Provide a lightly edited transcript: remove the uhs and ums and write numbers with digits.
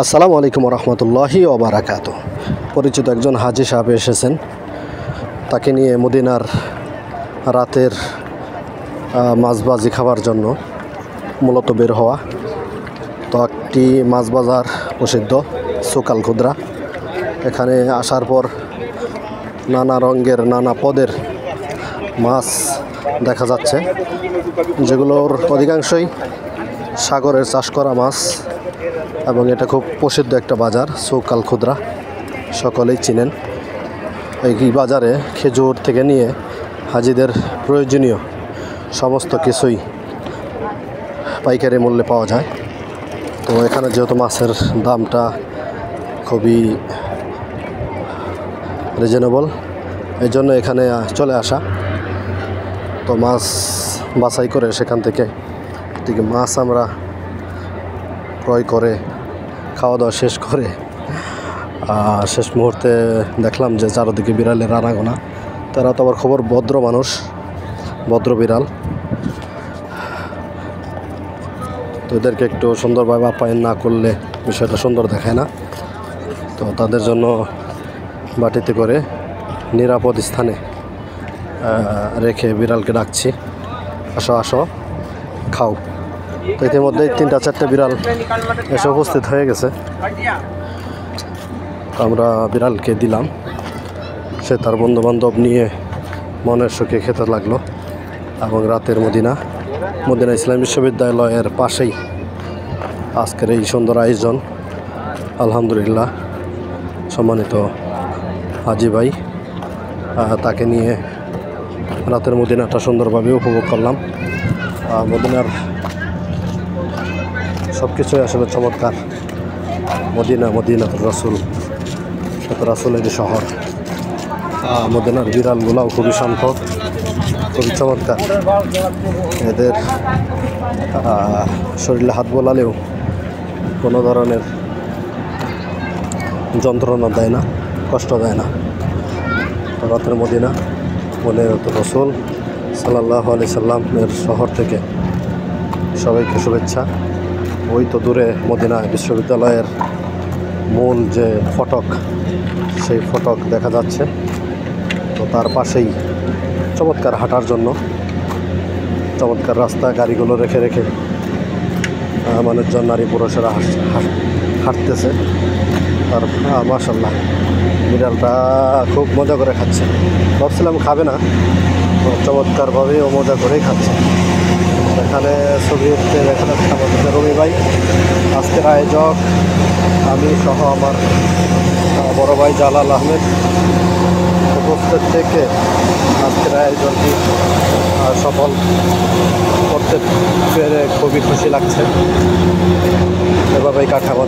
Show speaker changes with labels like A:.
A: আসসালামু আলাইকুম রহমতুল্লাহি ওবারাকাতু। পরিচিত একজন হাজি সাহেব এসেছেন, তাকে নিয়ে মদিনার রাতের মাছবাজি খাবার জন্য মূলত বের হওয়া। তো একটি মাছ বাজার প্রসিদ্ধ সুকাল খুদরা। এখানে আসার পর নানা রঙের নানা পদের মাছ দেখা যাচ্ছে, যেগুলোর অধিকাংশই সাগরের চাষ করা মাছ, এবং এটা খুব প্রসিদ্ধ একটা বাজার সুকাল খুদরা, সকলেই চিনেন। এই বাজারে খেজুর থেকে নিয়ে হাজিদের প্রয়োজনীয় সমস্ত কিছুই পাইকারি মূল্যে পাওয়া যায়। তো এখানে যেহেতু মাছের দামটা খুবই রিজনেবল, এই জন্য এখানে চলে আসা। তো মাছ বাছাই করে সেখান থেকে মাছ আমরা ক্রয় করে খাওয়া দাওয়া শেষ করে শেষ মুহূর্তে দেখলাম যে চারদিকে বিড়ালের আনাগোনা। তারা তো আবার খবর ভদ্র মানুষ, ভদ্র বিড়াল, তো এদেরকে একটু সুন্দরভাবে আপ্যায়ন না করলে বিষয়টা সুন্দর দেখায় না। তো তাদের জন্য বাটিতে করে নিরাপদ স্থানে রেখে বিড়ালকে ডাকছি, আসো আসো খাও। তো ইতিমধ্যেই 3-4টে বিড়াল এসে উপস্থিত হয়ে গেছে। আমরা বিড়ালকে দিলাম, সে তার বন্ধুবান্ধব নিয়ে মনের সুখে খেতে লাগলো। এবং রাতের মদিনা ইসলামী বিশ্ববিদ্যালয়ের পাশেই আজকের এই সুন্দর আয়োজন। আলহামদুলিল্লাহ, সম্মানিত হাজি ভাই, তাকে নিয়ে রাতের মদিনাটা সুন্দরভাবে উপভোগ করলাম। মদিনার সব কিছুই আসলে চমৎকার। মদিনাতুর রাসূল, রাসূলের শহর। মদিনার বিড়ালগুলাও খুবই শান্ত, খুবই চমৎকার। এদের শরীরে হাত বোলালেও কোনো ধরনের যন্ত্রণা দেয় না, কষ্ট দেয় না। রাতের মদিনাতুর রাসূল সাল্লাল্লাহু আলাইহি সাল্লামের শহর থেকে সবাইকে শুভেচ্ছা। ওই তো দূরে মদিনা বিশ্ববিদ্যালয়ের মূল যে ফটক, সেই ফটক দেখা যাচ্ছে। তো তার পাশেই চমৎকার হাঁটার জন্য চমৎকার রাস্তা, গাড়িগুলো রেখে রেখে মানুষজন, নারী পুরুষেরা হাঁটতেছে। আর মাশাআল্লাহ, বিড়ালটা খুব মজা করে খাচ্ছে। ভাবছিলাম খাবে না, চমৎকারভাবেই ও মজা করেই খাচ্ছে। এখানে ছবিতে দেখা যাচ্ছে আমাদের রবি ভাই, আজকের আয়োজক, আমি সহ আমার বড় ভাই জালাল আহমেদ উপস্থিত থেকে আজকের আয়োজনটি সফল করতে পেরে খুবই খুশি লাগছে। এভাবেই কাঠামো